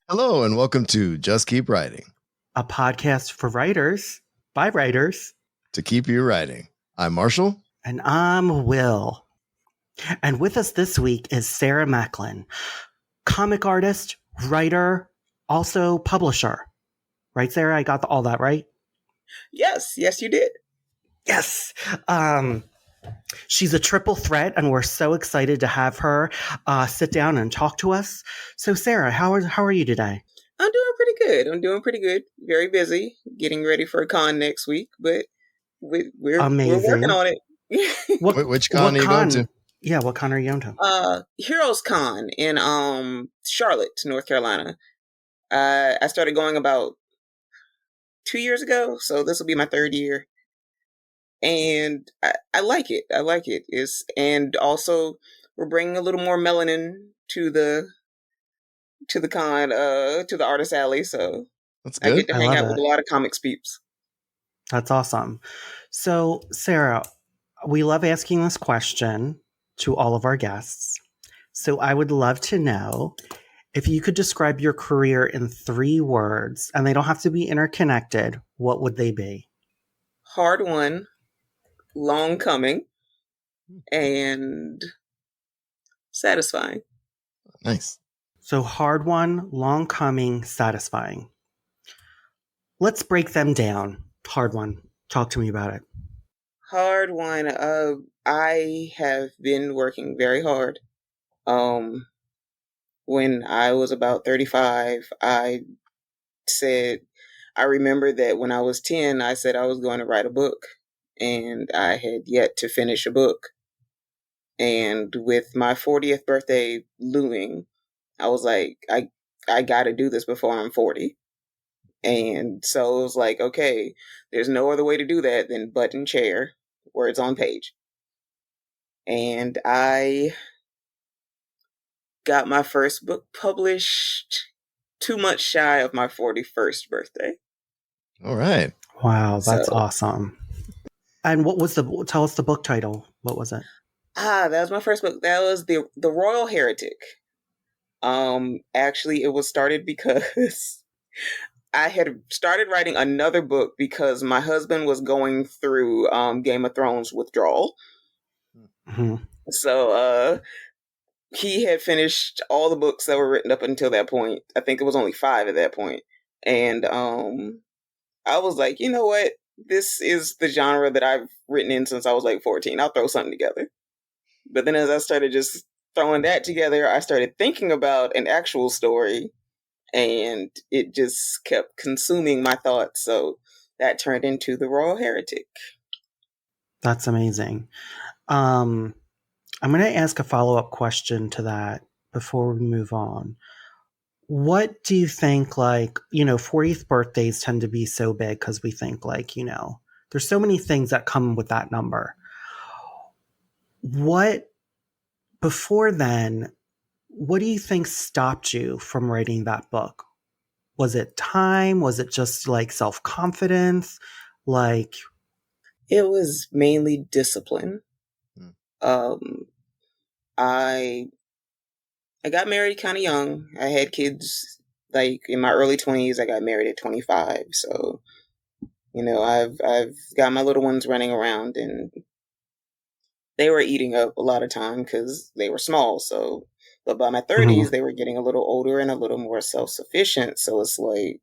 Hello, and welcome to Just Keep Writing, a podcast for writers by writers. to keep you writing. I'm Marshall. And I'm Will. And with us this week is Sarah Macklin, comic artist, writer, also publisher. Right, Sarah? I got all that right? Yes, you did. Yes. She's a triple threat, and we're so excited to have her sit down and talk to us. So, Sarah, how are you today? I'm doing pretty good. Very busy, getting ready for a con next week, but we're working on it. Which con are you going to? Yeah, what con are you going to? Heroes Con in Charlotte, North Carolina. I started going about 2 years ago, so this will be my third year. And I like it. And also we're bringing a little more melanin to the con, to the artist alley. So That's good. I get to hang out with a lot of comics peeps. That's awesome. So, Sarah, we love asking this question to all of our guests. So I would love to know if you could describe your career in 3 words, and they don't have to be interconnected, what would they be? Hard won, long coming, and satisfying. Nice. So hard won, long coming, satisfying. Let's break them down. Hard one. Talk to me about it. Hard one. I have been working very hard. When I was about 35, I remember that when I was 10, I said I was going to write a book, and I had yet to finish a book. And with my 40th birthday looming, I was like, I got to do this before I'm 40. And so it was like, okay, there's no other way to do that than button chair, words on page. And I got my first book published 2 months shy of my 41st birthday. All right. Wow, that's awesome. And tell us the book title. What was it? That was my first book. That was the Royal Heretic. Actually, it was started because I had started writing another book because my husband was going through Game of Thrones withdrawal. Mm-hmm. So he had finished all the books that were written up until that point. I think it was only 5 at that point. And I was like, you know what? This is the genre that I've written in since I was like 14. I'll throw something together. But then as I started just throwing that together, I started thinking about an actual story, and it just kept consuming my thoughts. So that turned into The Royal Heretic. That's amazing. I'm going to ask a follow-up question to that before we move on. What do you think, 40th birthdays tend to be so big because we think there's so many things that come with that number. Before then, what do you think stopped you from writing that book? Was it time? Was it just self-confidence? It was mainly discipline. I got married kind of young. I had kids in my early 20s. I got married at 25. So, I've got my little ones running around, and they were eating up a lot of time because they were small. So, but by my 30s, they were getting a little older and a little more self-sufficient. So it's like,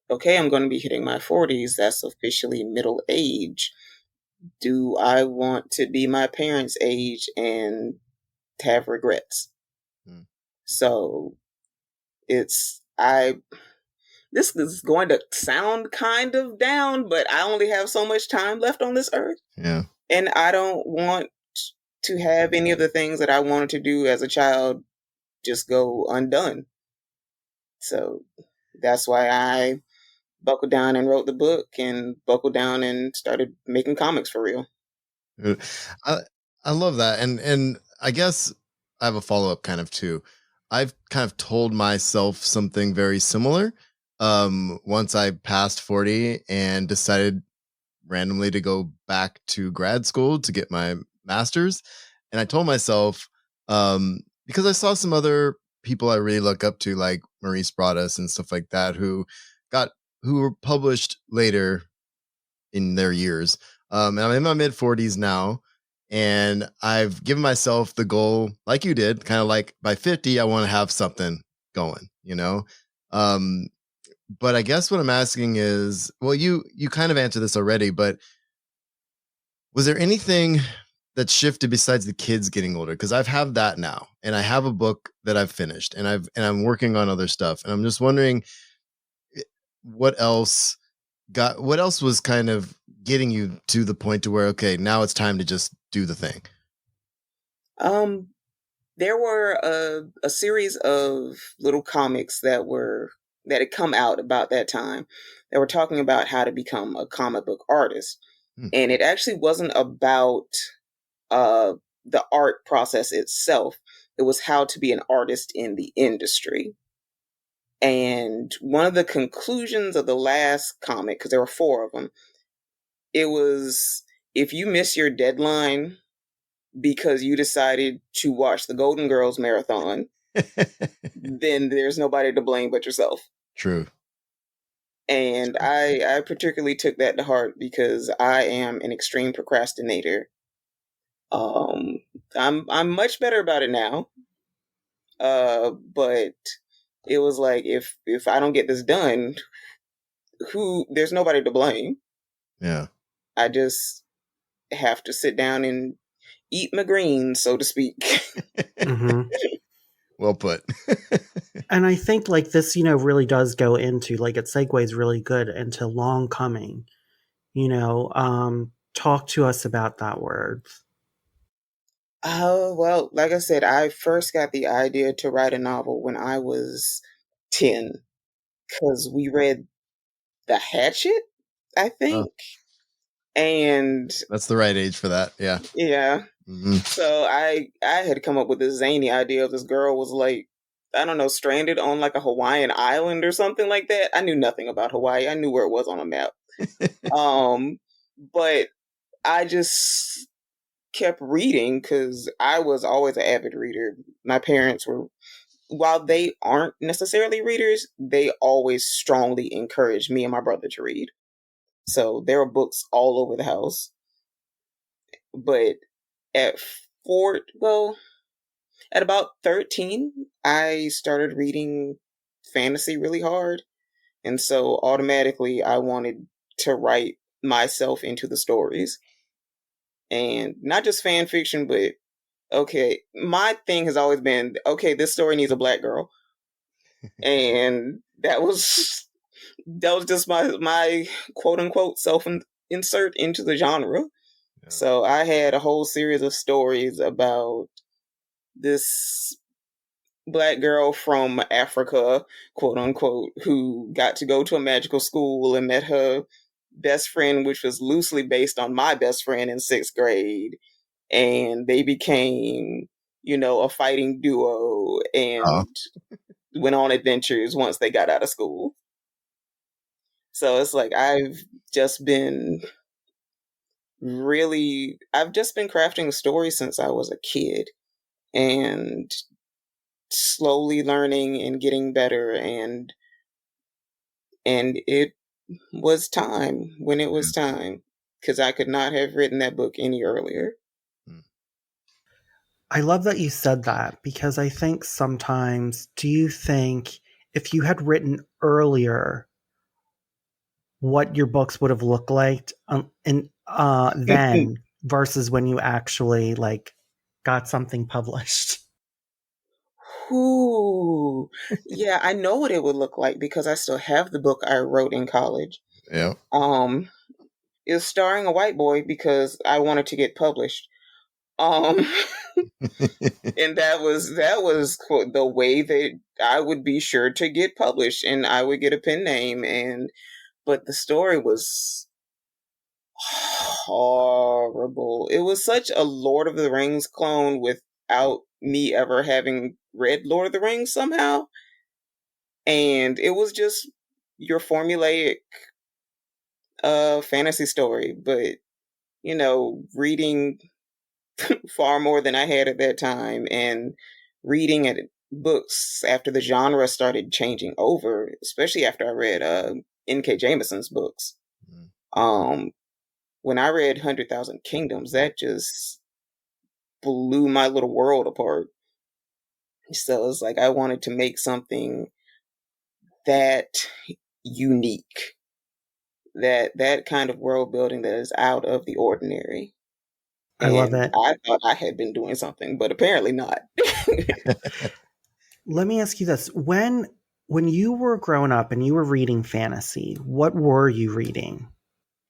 okay, I'm going to be hitting my 40s. That's officially middle age. Do I want to be my parents' age and have regrets? So this is going to sound kind of down, but I only have so much time left on this earth. Yeah. And I don't want to have any of the things that I wanted to do as a child just go undone. So that's why I buckled down and wrote the book, and buckled down and started making comics for real. I love that. And I guess I have a follow-up kind of too. I've kind of told myself something very similar. Once I passed 40 and decided randomly to go back to grad school to get my master's. And I told myself, because I saw some other people I really look up to, like Maurice Broaddus and stuff like that, who were published later in their years. And I'm in my mid 40s now, and I've given myself the goal, like you did, kind of like by 50, I want to have something going, you know? Um, but I guess what I'm asking is, well, you kind of answered this already, but was there anything that shifted besides the kids getting older? Because I've have that now, and I have a book that I've finished, and I'm working on other stuff, and I'm just wondering what else what else was kind of getting you to the point to where, okay, now it's time to just do the thing. There were a series of little comics that had come out about that time that were talking about how to become a comic book artist. And it actually wasn't about the art process itself. It was how to be an artist in the industry. And one of the conclusions of the last comic, because there were 4 of them, it was, if you miss your deadline because you decided to watch the Golden Girls marathon, then there's nobody to blame but yourself. True. And I particularly took that to heart because I am an extreme procrastinator. I'm much better about it now. But it was like, if I don't get this done, there's nobody to blame. Yeah. I just have to sit down and eat my greens, so to speak. Mm-hmm. Well put. And I think like this, really does go into, like, it segues really good into long coming. Talk to us about that word. Oh, well, like I said, I first got the idea to write a novel when I was 10, because we read The Hatchet, I think. And that's the right age for that. Yeah. Yeah. Mm-hmm. So I had come up with this zany idea of this girl was like, I don't know, stranded on like a Hawaiian island or something like that. I knew nothing about Hawaii. I knew where it was on a map. But I just kept reading because I was always an avid reader. My parents were, while they aren't necessarily readers, they always strongly encouraged me and my brother to read. So there were books all over the house. But at at about 13, I started reading fantasy really hard. And so automatically I wanted to write myself into the stories. And not just fan fiction, but okay, my thing has always been, okay, this story needs a black girl. And that was just my quote unquote self insert into the genre. Yeah. So I had a whole series of stories about this black girl from Africa, quote unquote, who got to go to a magical school and met her best friend, which was loosely based on my best friend in 6th grade. And they became, a fighting duo and went on adventures once they got out of school. So it's like I've just been crafting a story since I was a kid, and slowly learning and getting better, and it was time when it was time, because I could not have written that book any earlier. I love that you said that, because I think sometimes, do you think if you had written earlier, what your books would have looked like then versus when you actually got something published? Ooh, yeah, I know what it would look like because I still have the book I wrote in college. Yeah. It was starring a white boy because I wanted to get published. And that was the way that I would be sure to get published, and I would get a pen name, but the story was horrible. It was such a Lord of the Rings clone without me ever having read Lord of the Rings somehow. And it was just your formulaic fantasy story, but reading far more than I had at that time, and reading at books after the genre started changing over, especially after I read N.K. Jameson's books. Mm. When I read 100,000 Kingdoms, that just blew my little world apart. So it's like I wanted to make something that unique, that kind of world building that is out of the ordinary. I love And it. I thought I had been doing something, but apparently not. Let me ask you this. When you were growing up and you were reading fantasy, what were you reading?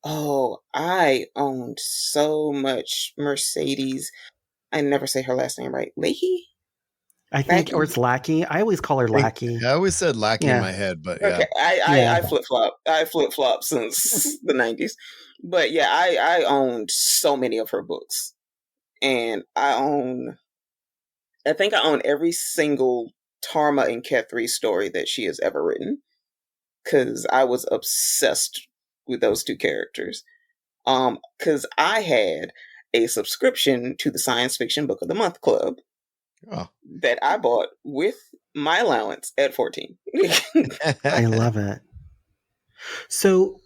Oh, I owned so much Mercedes. I never say her last name right. Leahy? I think, or Lackey? it's Lackey. I always call her I think Lackey. I always said lacking in Yeah. my head, but Okay, yeah. Yeah. I flip flop. I flip flop since the 90s. But yeah, I owned so many of her books. And I think I own every single Tarma and Kethri story that she has ever written. Because I was obsessed with those two characters. Because I had a subscription to the Science Fiction Book of the Month Club Oh. that I bought with my allowance at 14. I love it. So,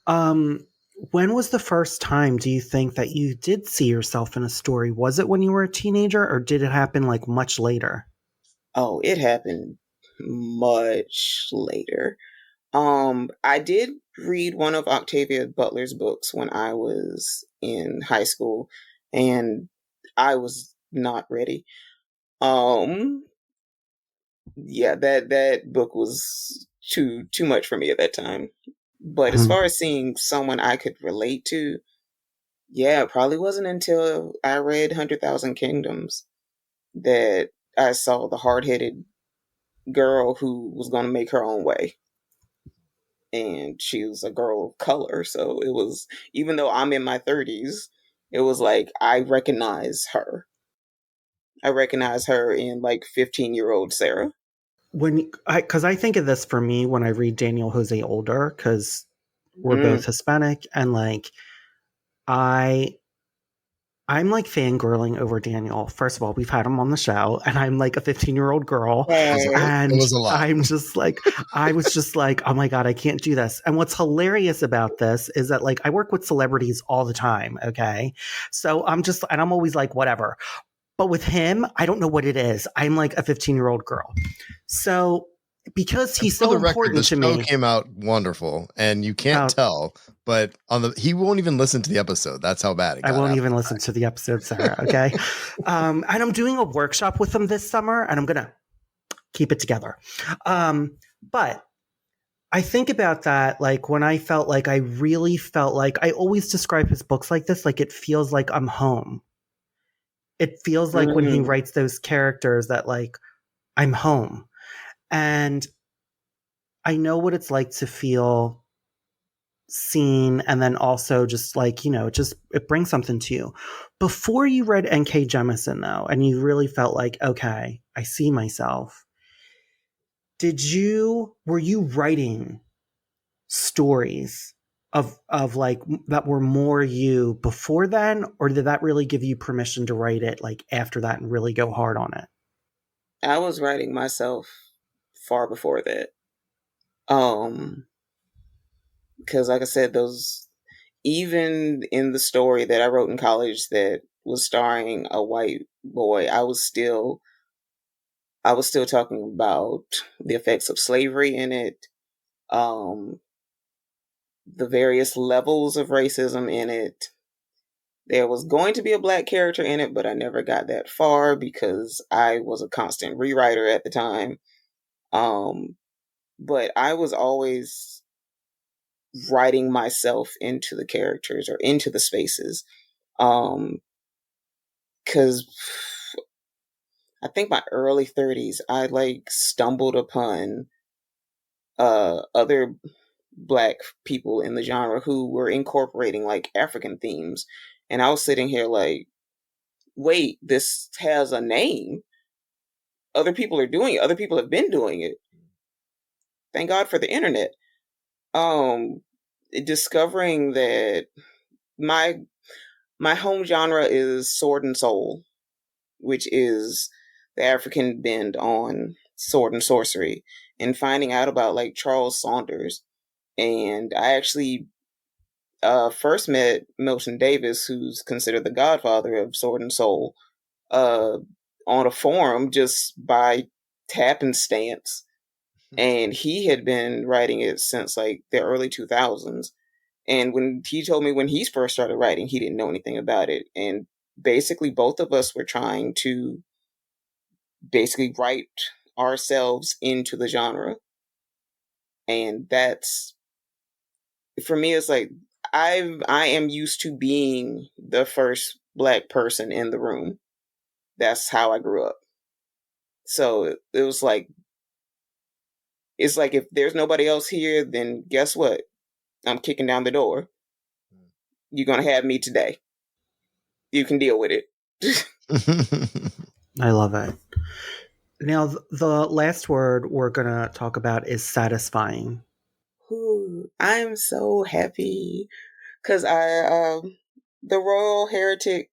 um, when was the first time do you think that you did see yourself in a story? Was it when you were a teenager or did it happen like much later? Oh, it happened much later. I did read one of Octavia Butler's books when I was in high school, and I was not ready. Um, yeah, that book was too much for me at that time. But as Mhm. far as seeing someone I could relate to, yeah, it probably wasn't until I read 100,000 Kingdoms that I saw the hard headed girl who was going to make her own way. And she was a girl of color. So it was, even though I'm in my 30s, it was like I recognize her. I recognize her in like 15-year-old Sarah. Because I think of this for me when I read Daniel Jose Older, because we're Mm. both Hispanic, and like I I'm like fangirling over Daniel. First of all, we've had him on the show, and I'm like a 15-year-old girl. Hey. It And was a lot. I'm just like, I was just like, oh my God, I can't do this. And what's hilarious about this is that like I work with celebrities all the time. Okay. So I'm always like, whatever. But with him, I don't know what it is. I'm like a 15-year-old girl. So because And he's for so the record, the important to show me, came out wonderful, and you can't uh, tell, but he won't even listen to the episode. That's how bad it I got won't out. even listen to the episode, Sarah. Okay. And I'm doing a workshop with him this summer, and I'm going to keep it together. But I think about that, like when I felt like I really felt like I always describe his books like this, like it feels like I'm home. It feels like when he Mm. writes those characters that like I'm home. And I know what it's like to feel seen and then also just like, it brings something to you. Before you read N.K. Jemisin though, and you really felt like, okay, I see myself. Were you writing stories of like that were more you before then, or did that really give you permission to write it like after that and really go hard on it? I was writing myself far before that. Um, because like I said, those, even in the story that I wrote in college that was starring a white boy, I was still talking about the effects of slavery in it, um, the various levels of racism in it. There was going to be a black character in it, but I never got that far because I was a constant rewriter at the time. Um, but I was always writing myself into the characters or into the spaces. Because I think my early 30s, I like stumbled upon other black people in the genre who were incorporating like African themes. And I was sitting here like, wait, this has a name. Other people are doing it. Other people have been doing it. Thank God for the internet. Um, Discovering that my home genre is sword and soul, which is the African bend on sword and sorcery and finding out about like Charles Saunders. And I actually first met Milton Davis, who's considered the godfather of Sword and Soul, uh, on a forum just by happenstance. And he had been writing it since like the early 2000s. And when he told me when he first started writing, he didn't know anything about it. And basically, both of us were trying to basically write ourselves into the genre. And that's, for me, it's like I am used to being the first Black person in the room. That's how I grew up. So it was like, it's like if there's nobody else here, then guess what? I'm kicking down the door. You're gonna have me today. You can deal with it. I love it. Now, the last word we're going to talk about is satisfying. Ooh, I'm so happy because the Royal Heretic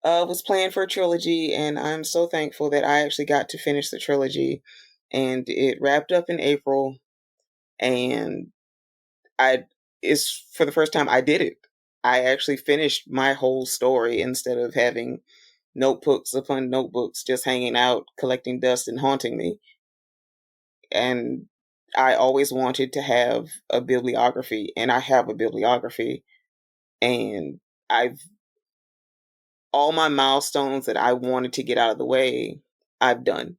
was planned for a trilogy, and I'm so thankful that I actually got to finish the trilogy, and it wrapped up in April, and it's for the first time I did it. I actually finished my whole story instead of having notebooks upon notebooks just hanging out, collecting dust and haunting me. And I always wanted to have a bibliography, and I have a bibliography, and I've all my milestones that I wanted to get out of the way, I've done.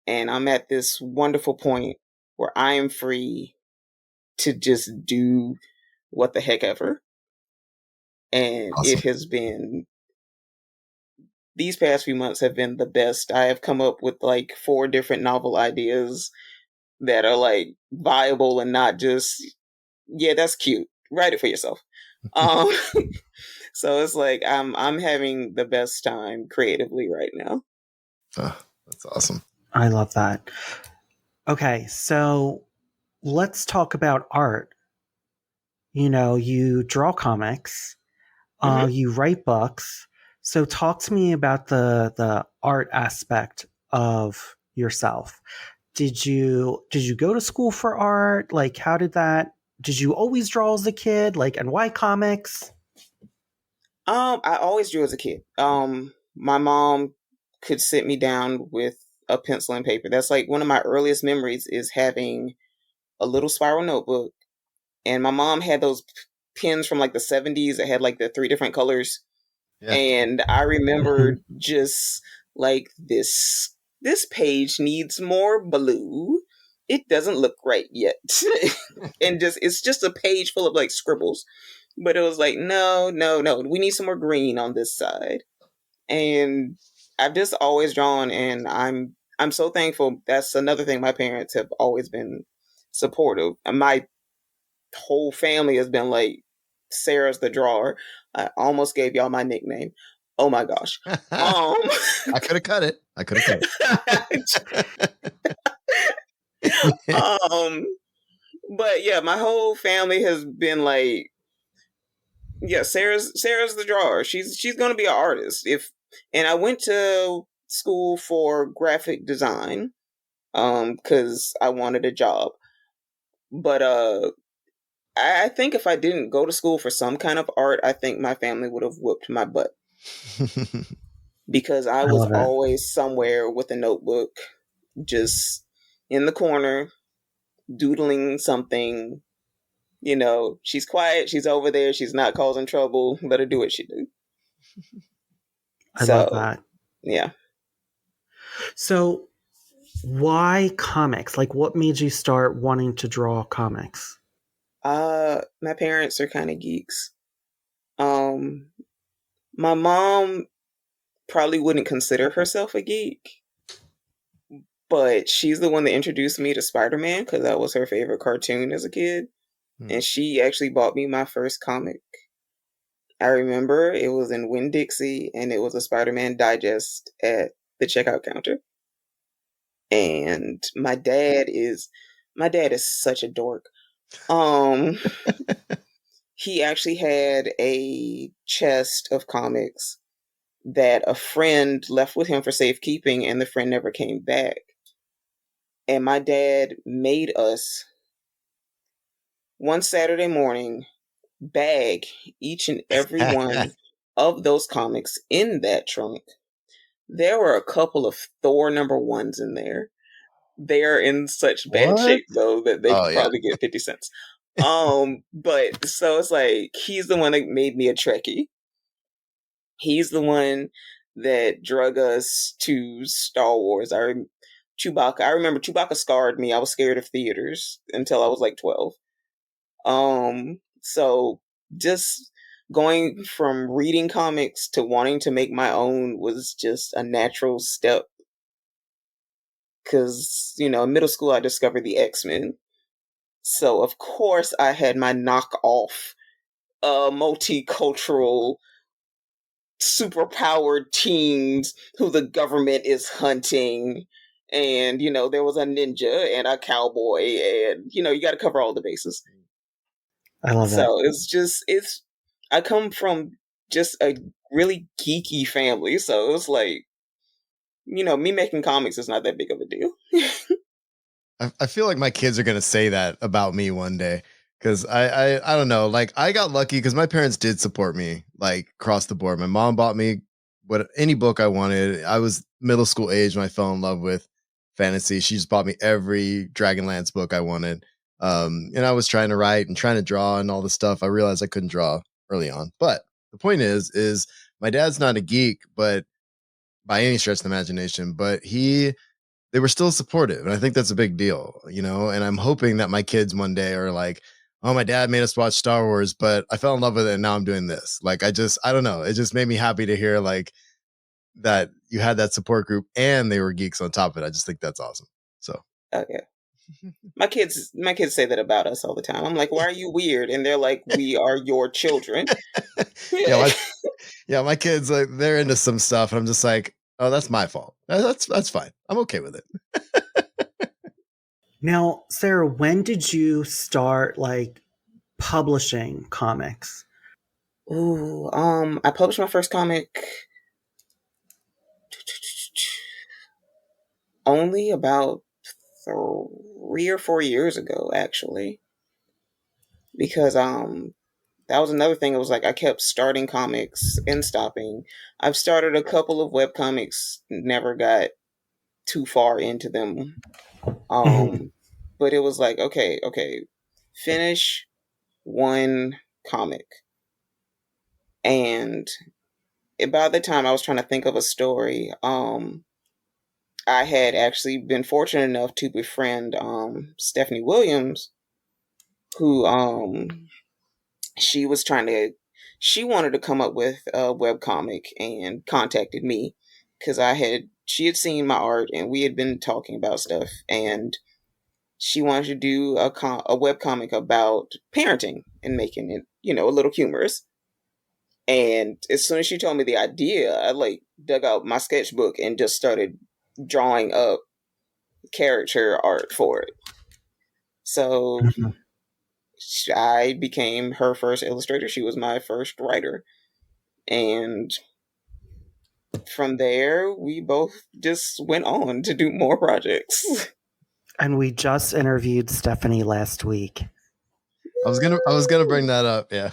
And I'm at this wonderful point where I am free to just do what the heck ever. And Awesome. it has been, these past few months have been the best. I have come up with like 4 different novel ideas that are like viable and not just, yeah, that's cute. Write it for yourself. Um, so it's like I'm having the best time creatively right now. Oh, that's awesome. I love that. Okay, so let's talk about art. You know, you draw comics, Mm-hmm. you write books. So talk to me about the art aspect of yourself. Did you go to school for art? Like, how did that? Did you always draw as a kid? Like, and why comics? I always drew as a kid. My mom could sit me down with a pencil and paper. That's like one of my earliest memories is having a little spiral notebook, and my mom had those pens from like the 70s that had like the 3 different colors. Yeah. And I remember just like this page needs more blue. It doesn't look right yet. And just it's just a page full of like scribbles. But it was like, no, no, no. We need some more green on this side. And I've just always drawn, and I'm so thankful. That's another thing, my parents have always been supportive. And my whole family has been like, Sarah's the drawer. I almost gave y'all my nickname. Oh my gosh. I could have cut it. I could have cut it. But yeah, my whole family has been like, yeah, Sarah's the drawer. She's gonna be an artist. And I went to school for graphic design, because I wanted a job. But I think if I didn't go to school for some kind of art, I think my family would have whooped my butt. Because I I was love it. always somewhere with a notebook, just in the corner, doodling something. You know, she's quiet, she's over there, she's not causing trouble, let her do what she do. I love So, that. yeah. So, why comics? Like, what made you start wanting to draw comics? My parents are kind of geeks. Um, my mom probably wouldn't consider herself a geek, but she's the one that introduced me to Spider-Man because that was her favorite cartoon as a kid. And she actually bought me my first comic. I remember it was in Winn-Dixie, and it was a Spider-Man digest at the checkout counter. And my dad is such a dork. Um, he actually had a chest of comics that a friend left with him for safekeeping, and the friend never came back. And my dad made us one Saturday morning bag each and every one of those comics in that trunk. There were a couple of Thor #1s in there. They're in such bad What? shape though that they Oh could yeah. probably get 50 cents. But so it's like he's the one that made me a Trekkie. He's the one that drug us to Star Wars. Chewbacca. I remember Chewbacca scarred me. I was scared of theaters until I was like 12. So just going from reading comics to wanting to make my own was just a natural step. Cause, in middle school I discovered the X-Men. So of course I had my knockoff multicultural superpowered teens who the government is hunting. And, there was a ninja and a cowboy, and, you got to cover all the bases. I love it. So I come from just a really geeky family. So it's like, me making comics is not that big of a deal. I feel like my kids are gonna say that about me one day because I don't know. Like I got lucky because my parents did support me like across the board. My mom bought me any book I wanted. I was middle school age when I fell in love with fantasy. She just bought me every Dragonlance book I wanted. And I was trying to write and trying to draw and all this stuff. I realized I couldn't draw early on. But the point is my dad's not a geek, but by any stretch of the imagination, but they were still supportive. And I think that's a big deal, and I'm hoping that my kids one day are like, oh, my dad made us watch Star Wars, but I fell in love with it and now I'm doing this. Like, I don't know. It just made me happy to hear like that you had that support group and they were geeks on top of it. I just think that's awesome. So, Oh yeah. My kids say that about us all the time. I'm like, why are you weird? And they're like, we are your children. yeah, my kids, like, they're into some stuff. And I'm just like, oh, that's my fault. That's fine. I'm okay with it. Now, Sarah, when did you start like publishing comics? Ooh, I published my first comic only about 3 or 4 years ago, actually, because that was another thing. It was like I kept starting comics and stopping. I've started a couple of web comics, never got too far into them. But it was like, okay, finish one comic. And by the time I was trying to think of a story, I had actually been fortunate enough to befriend Stephanie Williams, who she was she wanted to come up with a web comic and contacted me because she had seen my art and we had been talking about stuff, and she wanted to do a web comic about parenting and making it, a little humorous. And as soon as she told me the idea, I like dug out my sketchbook and just started drawing up character art for it. So I became her first illustrator. She was my first writer. And from there, we both just went on to do more projects. And we just interviewed Stephanie last week. I was gonna bring that up. Yeah.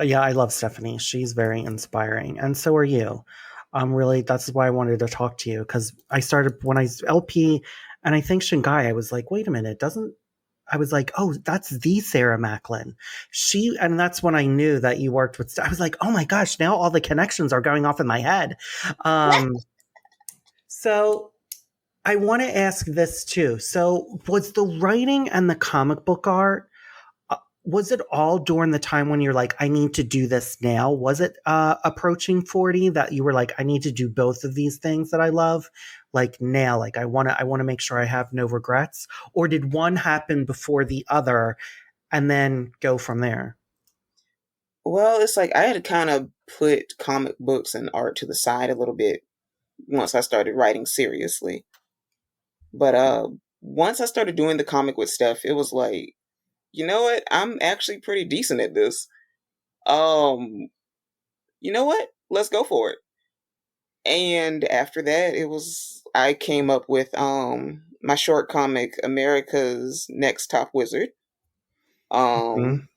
Yeah, I love Stephanie. She's very inspiring, and so are you. Really, that's why I wanted to talk to you, because I started when I LP, and I think Shanghai. I was like, wait a minute, doesn't I was like, oh, that's the Sarah Macklin. And that's when I knew that you worked with. I was like, oh my gosh, now all the connections are going off in my head. So I want to ask this too. So was the writing and the comic book art, was it all during the time when you're like, I need to do this now? Was it approaching 40 that you were like, I need to do both of these things that I love? Like now, like I want to make sure I have no regrets? Or did one happen before the other and then go from there? Well, it's like I had to kind of put comic books and art to the side a little bit once I started writing seriously. But once I started doing the comic with stuff, it was like, you know what? I'm actually pretty decent at this. Um, you know what? Let's go for it. And after that, I came up with my short comic America's Next Top Wizard, Mhm. um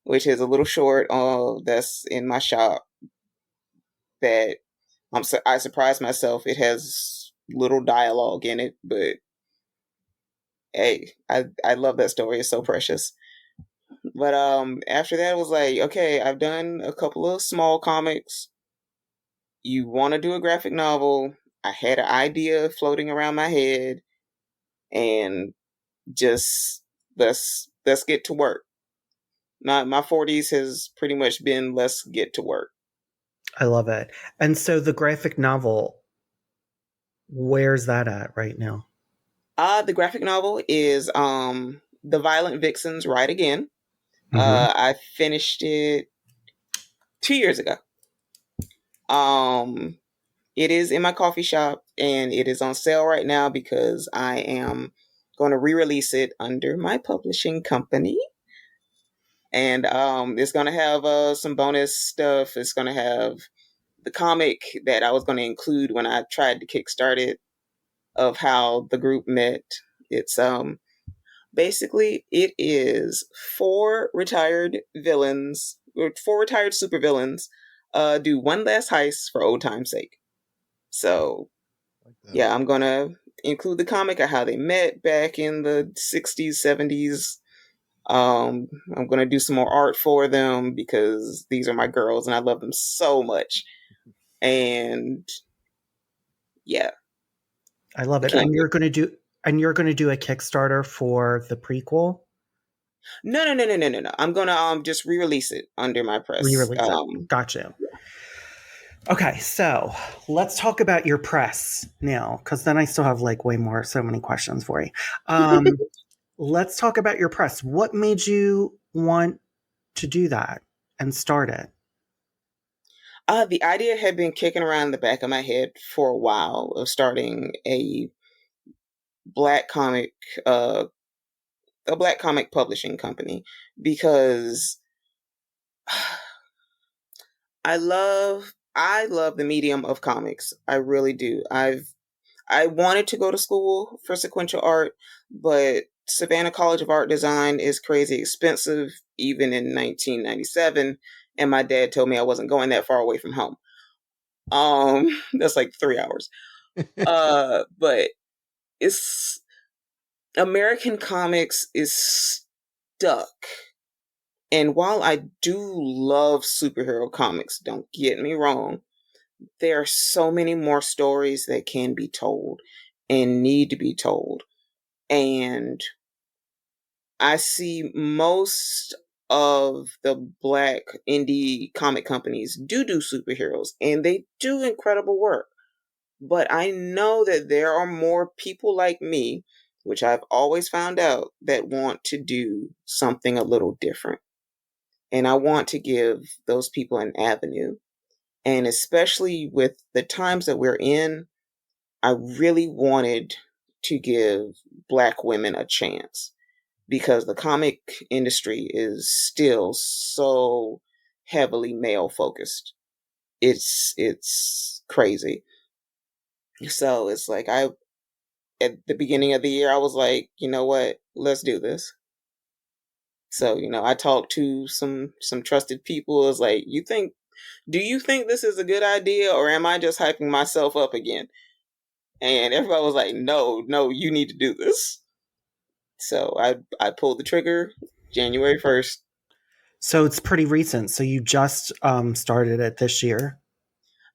which is a little short that's in my shop that I surprised myself. It has little dialogue in it, but hey, I love that story. It's so precious. But after that, it was like, okay, I've done a couple of small comics. You want to do a graphic novel? I had an idea floating around my head, and just let's get to work. My 40s has pretty much been let's get to work. I love it. And so the graphic novel, where's that at right now? The graphic novel is The Violent Vixens Ride Again. Mm-hmm. I finished it 2 years ago. Um, it is in my coffee shop and it is on sale right now because I am going to re-release it under my publishing company. And it's going to have some bonus stuff. It's going to have the comic that I was going to include when I tried to kickstart it, of how the group met. It's basically it is four retired supervillains do one last heist for old time's sake. So Like that. yeah, I'm gonna include the comic of how they met back in the 60s, 70s. I'm gonna do some more art for them because these are my girls and I love them so much. And yeah, I love I it. can't And wait. you're going to do a Kickstarter for the prequel, No. I'm gonna just re-release it under my press. re-release it. Gotcha. Okay, so let's talk about your press now, because then I still have like so many questions for you. Let's talk about your press. What made you want to do that and start it? The idea had been kicking around the back of my head for a while of starting black comic, uh, a black comic publishing company because I love the medium of comics. I really do. I wanted to go to school for sequential art, but Savannah College of Art Design is crazy expensive, even in 1997. And my dad told me I wasn't going that far away from home. That's like 3 hours. But it's American comics is stuck. And while I do love superhero comics, don't get me wrong, there are so many more stories that can be told and need to be told. And I see most of the black indie comic companies do superheroes and they do incredible work. But I know that there are more people like me, which I've always found out, that want to do something a little different. And I want to give those people an avenue. And especially with the times that we're in, I really wanted to give black women a chance because the comic industry is still so heavily male focused. It's crazy. So it's like at the beginning of the year I was like, you know what? Let's do this. So, I talked to some trusted people. It's like, do you think this is a good idea or am I just hyping myself up again? And everybody was like, no, you need to do this. So I pulled the trigger January 1st. So it's pretty recent. So you just started it this year.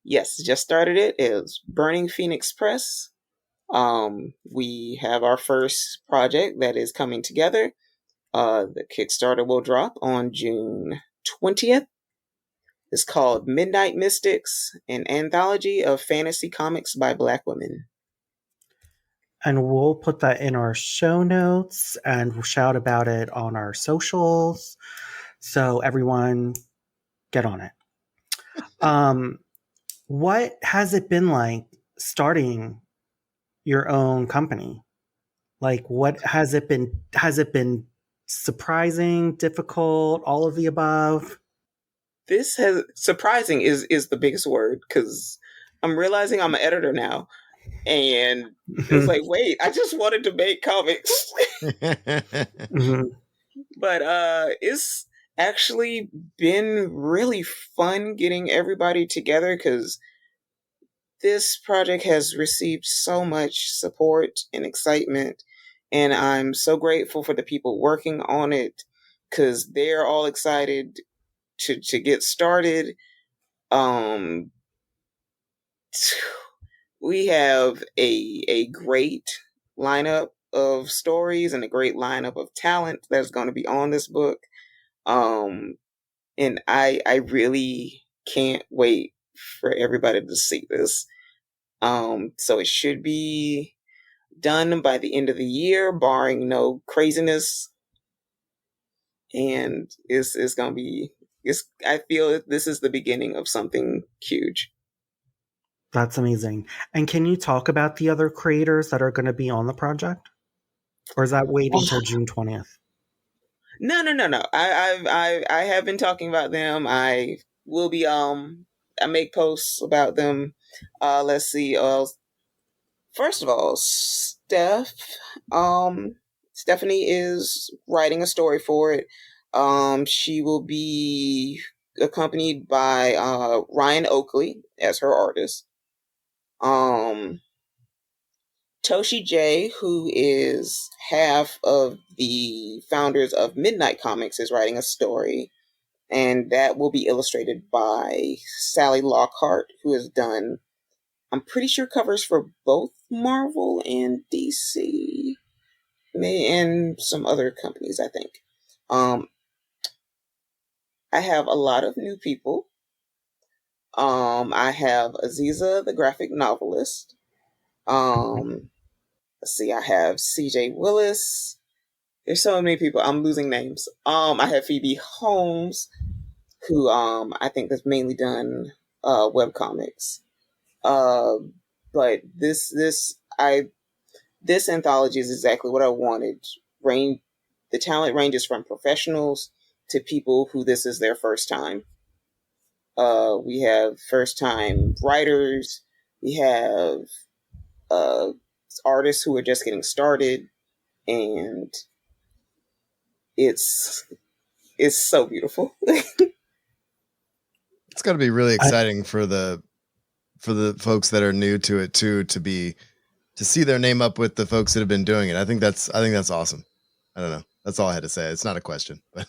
Yes, just started it. It was Burning Phoenix Press. We have our first project that is coming together. The Kickstarter will drop on June 20th. It's called Midnight Mystics, an anthology of fantasy comics by Black women. And we'll put that in our show notes and we'll shout about it on our socials. So everyone get on it. Um, what has it been like starting your own company? Like, what has it been? Has it been surprising, difficult, all of the above? this has surprising is the biggest word, because I'm realizing I'm an editor now, and it's like, wait, I just wanted to make comics. Mhm. But it's actually been really fun getting everybody together, because this project has received so much support and excitement, and I'm so grateful for the people working on it, because they're all excited to get started. Um, we have a great lineup of stories and a great lineup of talent that's going to be on this book. Um, and I really can't wait for everybody to see this. So it should be done by the end of the year, barring no craziness. And it's gonna be, it's, I feel this is the beginning of something huge. That's amazing. And can you talk about the other creators that are going to be on the project? Or is that waiting till June 20th? No. I have been talking about them. I will be I make posts about them. Let's see. First of all, Stephanie is writing a story for it. She will be accompanied by Ryan Oakley as her artist. Um, Toshi J, who is half of the founders of Midnight Comics, is writing a story, and that will be illustrated by Sally Lockhart, who has done, I'm pretty sure, covers for both Marvel and DC, and some other companies, I think. Um, I have a lot of new people. I have Aziza, the graphic novelist. Let's see, I have CJ Willis. There's so many people. I'm losing names. I have Phoebe Holmes, who I think has mainly done web comics. Uh, but this anthology is exactly what I wanted. The talent ranges from professionals to people who this is their first time. We have first time writers. We have uh, artists who are just getting started, and it's it's so beautiful. It's got to be really I, exciting for the folks that are new to it too, to see their name up with the folks that have been doing it. I think that's awesome. I don't know. That's all I had to say. It's not a question, but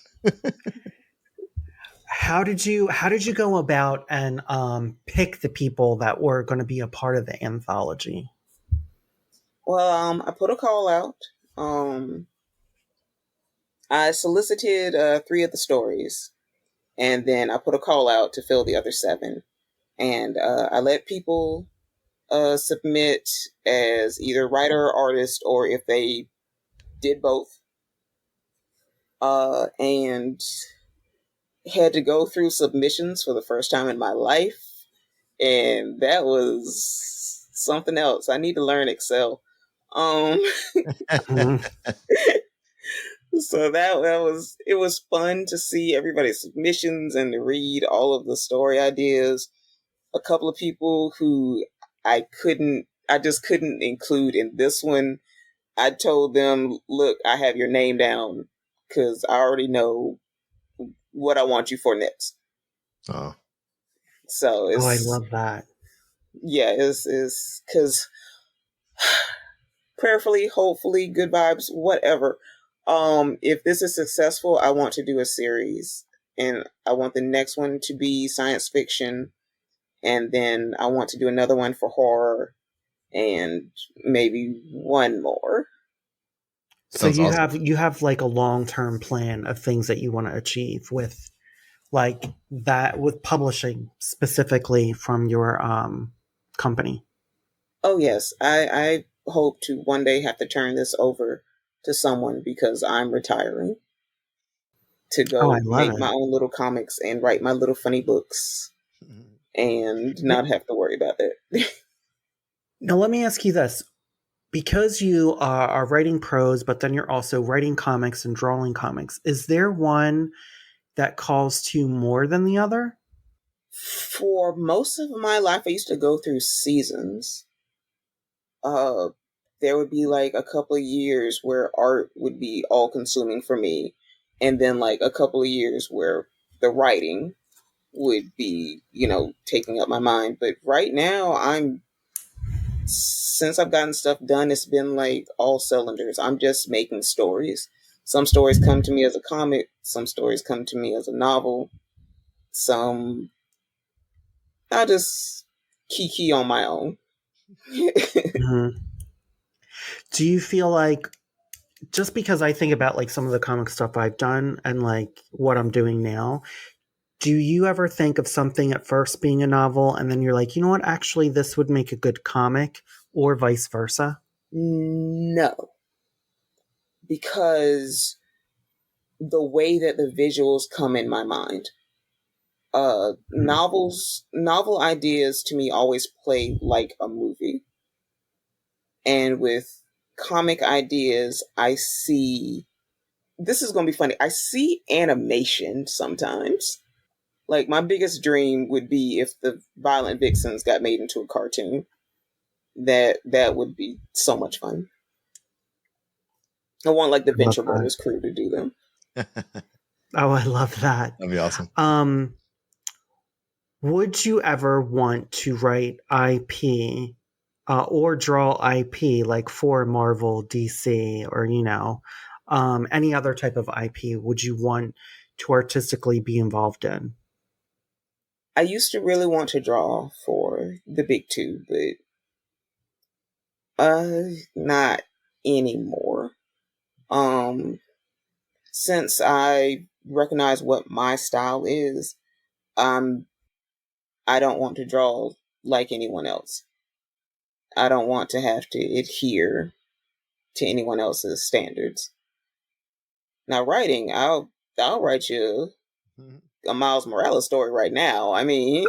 how did you go about and pick the people that were going to be a part of the anthology? Well, I put a call out. Um, I solicited three of the stories, and then I put a call out to fill the other seven. And I let people submit as either writer or artist, or if they did both. And had to go through submissions for the first time in my life, and that was something else. I need to learn Excel. Um, Mhm. so it was fun to see everybody's submissions and to read all of the story ideas. A couple of people who I just couldn't include in this one. I told them, look, I have your name down because I already know what I want you for next. oh, So Oh, I it's, love that. yeah, it's because prayerfully, hopefully, good vibes, whatever. If this is successful, I want to do a series, and I want the next one to be science fiction, and then I want to do another one for horror, and maybe one more. So sounds you awesome. have like a long-term plan of things that you want to achieve with like that with publishing specifically from your company. Oh yes, I hope to one day have to turn this over to someone because I'm retiring to Oh, I go love make my it. own little comics and write my little funny books and not have to worry about that. Now let me ask you this. Because you are writing prose, but then you're also writing comics and drawing comics, is there one that calls to you more than the other? For most of my life, I used to go through seasons. Uh, there would be like a couple of years where art would be all consuming for me, and then like a couple of years where the writing would be, taking up my mind. But right now, since I've gotten stuff done, it's been like all cylinders. I'm just making stories. Some stories come to me as a comic, some stories come to me as a novel, some I just kiki on my own. Mm-hmm. Do you feel like, just because I think about like some of the comic stuff I've done and like what I'm doing now, do you ever think of something at first being a novel and then you're like, you know what, actually this would make a good comic, or vice versa? No, because the way that the visuals come in my mind. Novel ideas to me always play like a movie. And with comic ideas, this is going to be funny. I see animation sometimes. Like, my biggest dream would be if the Violent Vixens got made into a cartoon. That would be so much fun. I want like the Venture Brothers crew to do them. Oh, I love that. That'd be awesome. Would you ever want to write IP or draw IP like for Marvel, DC, or any other type of IP? Would you want to artistically be involved in? I used to really want to draw for the big two, but not anymore. Since I recognize what my style is, I don't want to draw like anyone else. I don't want to have to adhere to anyone else's standards. Now, writing, I'll write you a Miles Morales story right now. I mean,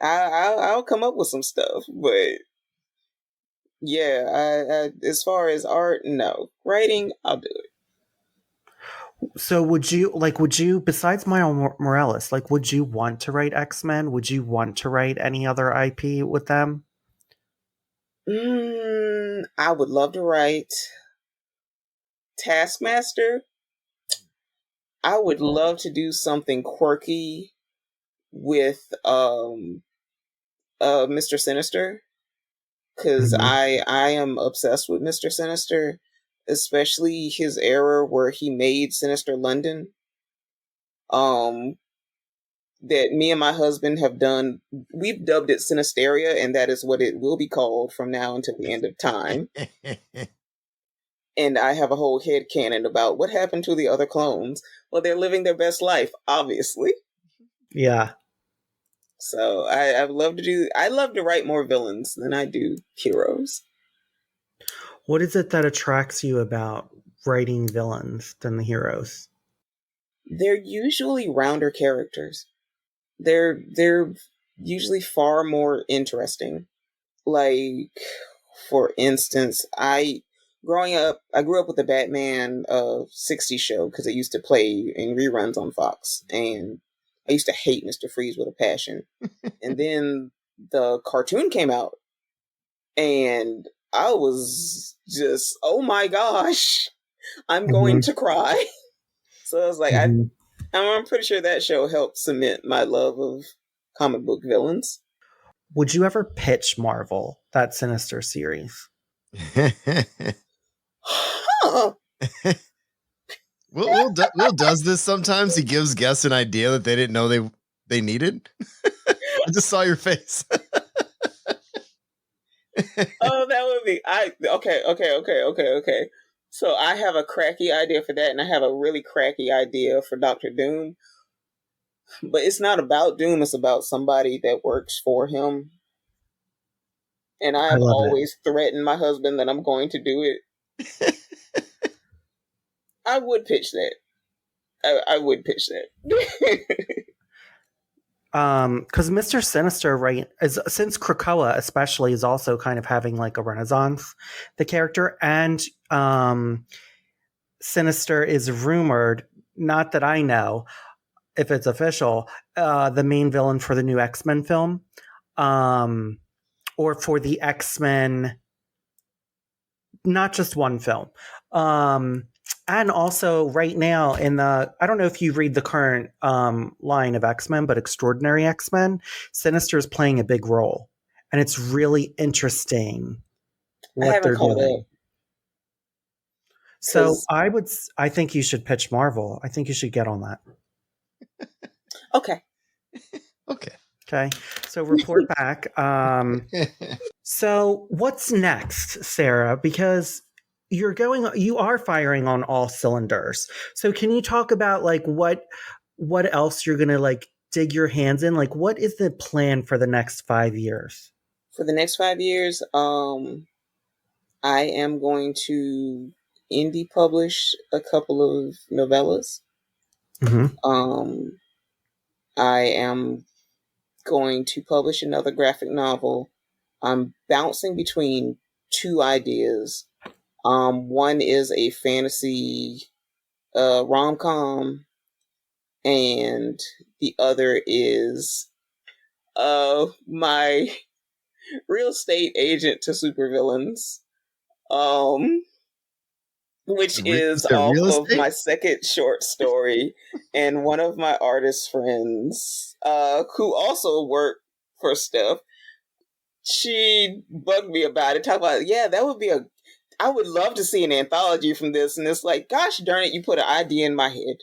I'll come up with some stuff, but yeah, as far as art, no. Writing, I'll do it. So would you, besides Miles Morales, would you want to write X-Men? Would you want to write any other IP with them? I would love to write Taskmaster. I would love to do something quirky with Mr. Sinister, because I am obsessed with Mr. Sinister, especially his era where he made Sinister London. That me and my husband have done. We've dubbed it Sinisteria, and that is what it will be called from now until the end of time. And I have a whole headcanon about what happened to the other clones. Well, they're living their best life, obviously. Yeah. So I love to write more villains than I do heroes. What is it that attracts you about writing villains than the heroes? They're usually rounder characters. They're usually far more interesting. Like, for instance, growing up, I grew up with the Batman 60 show because it used to play in reruns on Fox, and I used to hate Mr. Freeze with a passion. And then the cartoon came out, and I was just, oh my gosh, I'm going to cry. So I was like, I'm pretty sure that show helped cement my love of comic book villains. Would you ever pitch Marvel that Sinister series? Huh. Will does this sometimes. He gives guests an idea that they didn't know they needed. I just saw your face. Oh, that would be okay. So I have a cracky idea for that, and I have a really cracky idea for Dr. Doom. But it's not about Doom, it's about somebody that works for him. And I've always threatened my husband that I'm going to do it. I would pitch that. I would pitch that. Because Mr. Sinister, right, since Krakoa especially is also kind of having like a renaissance, the character, and Sinister is rumored, not that I know if it's official, the main villain for the new X-Men film, or for the X-Men, not just one film. And also right now I don't know if you read the current line of X-Men, but Extraordinary X-Men, Sinister is playing a big role. And it's really interesting I what haven't they're caught doing. up. So I think you should pitch Marvel. I think you should get on that. Okay. Okay. So report back. So what's next, Sarah? Because you are firing on all cylinders. So can you talk about like what else you're gonna like dig your hands in? Like what is the plan for the next 5 years? For the next 5 years, I am going to indie publish a couple of novellas. Mm-hmm. I am going to publish another graphic novel. I'm bouncing between two ideas. One is a fantasy rom-com, and the other is my real estate agent to supervillains. Which is off Real of estate? my second short story. And one of my artist friends, who also worked for stuff, she bugged me about it. Talk about, yeah, that would be I would love to see an anthology from this. And it's like, gosh darn it, you put an idea in my head.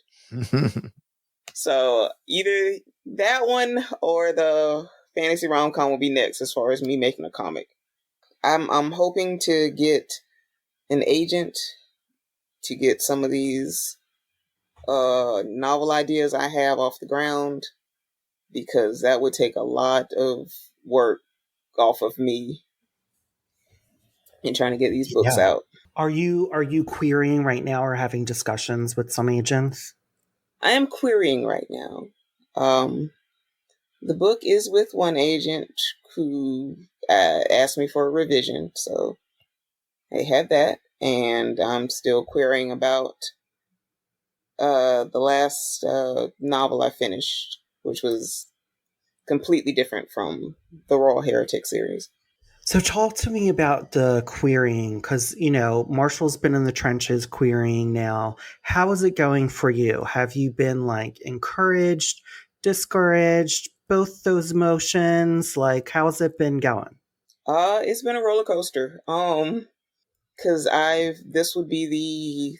So either that one or the fantasy rom-com will be next as far as me making a comic. I'm hoping to get an agent to get some of these novel ideas I have off the ground, because that would take a lot of work off of me in trying to get these books out. Are you querying right now or having discussions with some agents? I am querying right now. The book is with one agent who asked me for a revision, so I had that, and I'm still querying about the last novel I finished, which was completely different from the Royal Heretic series. So talk to me about the querying, because Marshall's been in the trenches querying now. How is it going for you? Have you been like encouraged, discouraged, both those emotions? Like, how has it been going? It's been a roller coaster. Because this would be the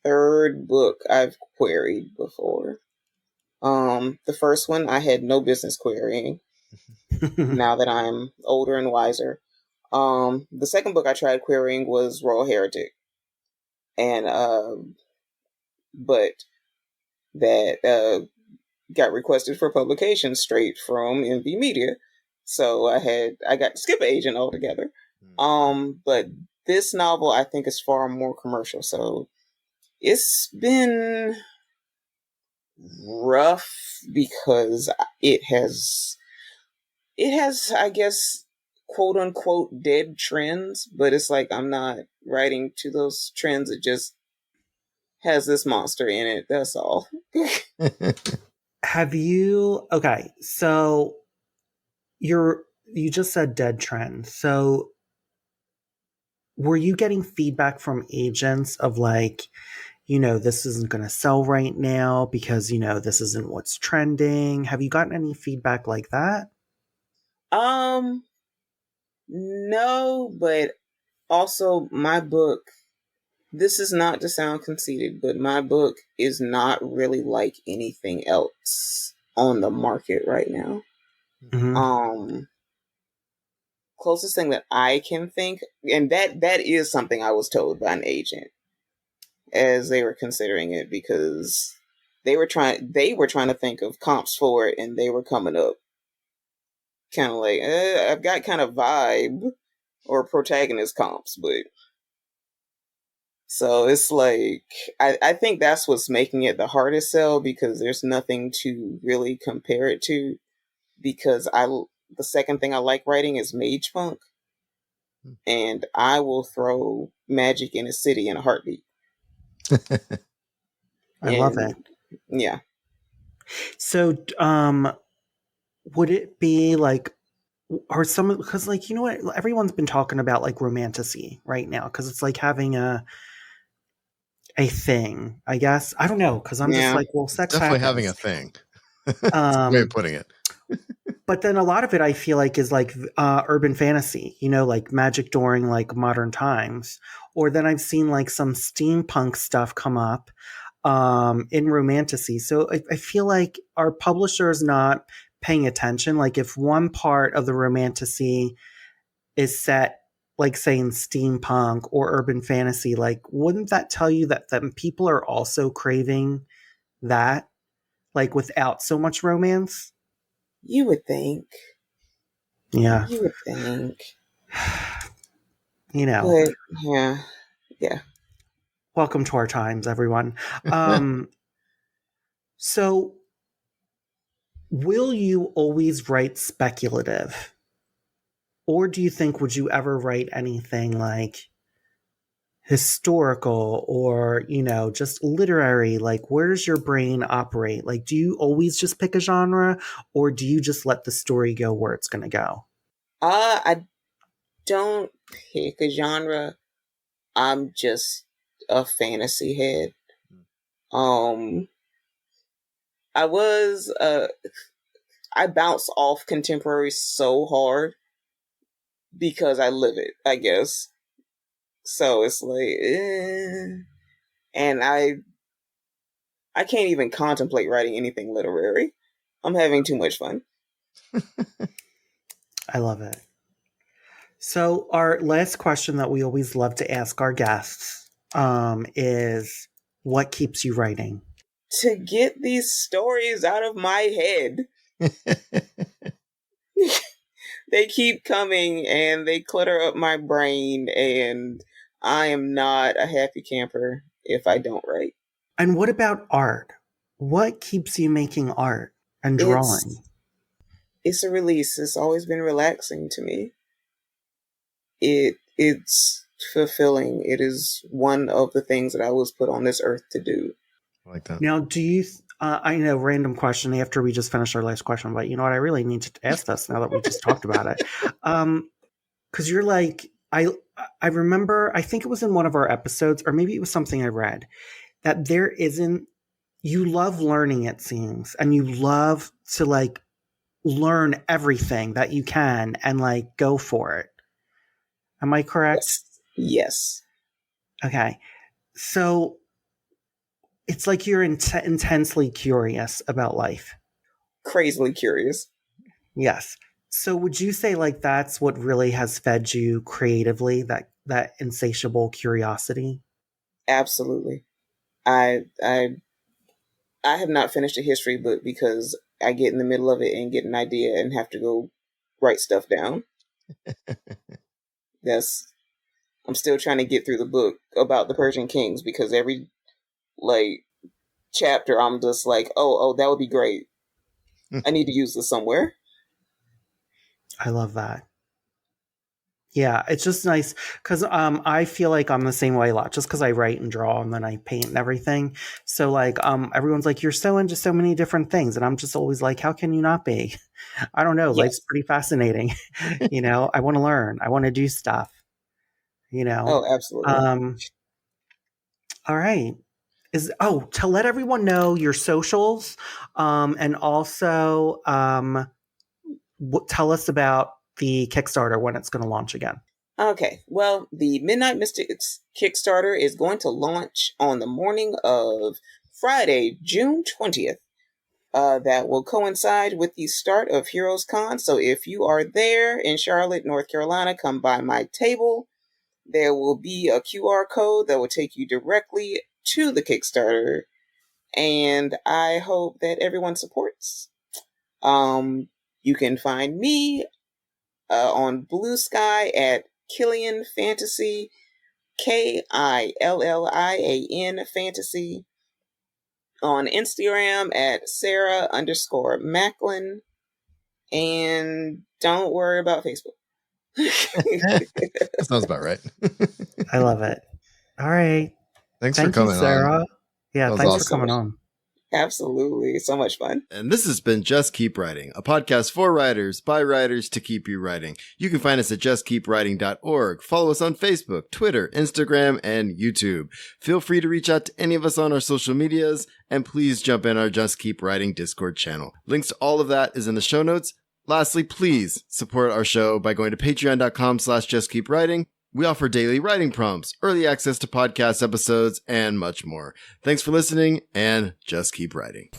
third book I've queried before. The first one I had no business querying. Now that I'm older and wiser. The second book I tried querying was Royal Heretic, and but that got requested for publication straight from MV Media, so I got to skip an agent altogether. But this novel I think is far more commercial, so it's been rough because it has, I guess, quote unquote dead trends, but it's like I'm not writing to those trends. It just has this monster in it. That's all. Okay, so you just said dead trends. So were you getting feedback from agents of like, this isn't going to sell right now because, this isn't what's trending? Have you gotten any feedback like that? No, but also my book, this is not to sound conceited, but my book is not really like anything else on the market right now. Mm-hmm. Closest thing that I can think, and that is something I was told by an agent as they were considering it, because they were trying to think of comps for it, and they were coming up kind of like, I've got kind of vibe or protagonist comps, but so it's like I think that's what's making it the hardest sell, because there's nothing to really compare it to, because the second thing I like writing is mage punk, and I will throw magic in a city in a heartbeat. I love it. Yeah. So, would it be like, or some, because like, you know what, everyone's been talking about like romantasy right now, because it's like having a thing, I guess. I don't know, because I'm just like, well, sex Definitely having a happens. thing. That's a way of putting it. But then a lot of it I feel like is like urban fantasy, you know, like magic during like modern times. Or then I've seen like some steampunk stuff come up in romantasy. So I feel like our publisher is not paying attention. Like if one part of the romantasy is set, like saying steampunk or urban fantasy, like wouldn't that tell you that people are also craving that, like without so much romance? You would think. Yeah. You would think. You know. But yeah. Yeah. Welcome to our times, everyone. So, will you always write speculative? Or do you think, would you ever write anything like historical or, you know, just literary? Like, where does your brain operate? Like, do you always just pick a genre or do you just let the story go where it's going to go? I don't pick a genre. I'm just a fantasy head. I was I bounce off contemporary so hard because I live it, I guess. So it's like, and I can't even contemplate writing anything literary. I'm having too much fun. I love it. So, our last question that we always love to ask our guests is, what keeps you writing? To get these stories out of my head. They keep coming and they clutter up my brain, and I am not a happy camper if I don't write. And what about art? What keeps you making art and drawing? It's a release. It's always been relaxing to me. It's fulfilling. It is one of the things that I was put on this earth to do. I like that. Now, do you? I know, random question after we just finished our last question, but you know what? I really need to ask this now that we just talked about it. Because you're like, I remember, I think it was in one of our episodes, or maybe it was something I read, that there isn't. You love learning, it seems, and you love to like learn everything that you can and like go for it. Am I correct? Yes. Okay. So it's like you're intensely curious about life. Crazily curious. Yes. So would you say like that's what really has fed you creatively, that insatiable curiosity? Absolutely. I have not finished a history book because I get in the middle of it and get an idea and have to go write stuff down. I'm still trying to get through the book about the Persian kings because every like chapter I'm just like, oh, that would be great. I need to use this somewhere. I love that. Yeah, it's just nice because I feel like I'm the same way a lot, just because I write and draw and then I paint and everything. So like everyone's like, you're so into so many different things, and I'm just always like, how can you not be? I don't know. Yes. Life's pretty fascinating. You know, I want to learn. I want to do stuff. You know. Oh, absolutely. All right. To let everyone know your socials, and also tell us about the Kickstarter when it's going to launch again. Okay, well, the Midnight Mystics Kickstarter is going to launch on the morning of Friday, June 20th. That will coincide with the start of Heroes Con. So if you are there in Charlotte, North Carolina, come by my table. There will be a QR code that will take you directly to the Kickstarter. And I hope that everyone supports. You can find me on Blue Sky at Killian Fantasy, KILLIAN Fantasy. On Instagram at Sarah_Macklin. And don't worry about Facebook. That sounds about right. I love it. All right. Thanks for Thank you, coming on. Sarah. Yeah, That was thanks for awesome. coming on. Absolutely. So much fun. And this has been Just Keep Writing, a podcast for writers, by writers, to keep you writing. You can find us at justkeepwriting.org. Follow us on Facebook, Twitter, Instagram, and YouTube. Feel free to reach out to any of us on our social medias, and please jump in our Just Keep Writing Discord channel. Links to all of that is in the show notes. Lastly, please support our show by going to patreon.com/justkeepwriting. We offer daily writing prompts, early access to podcast episodes, and much more. Thanks for listening, and just keep writing.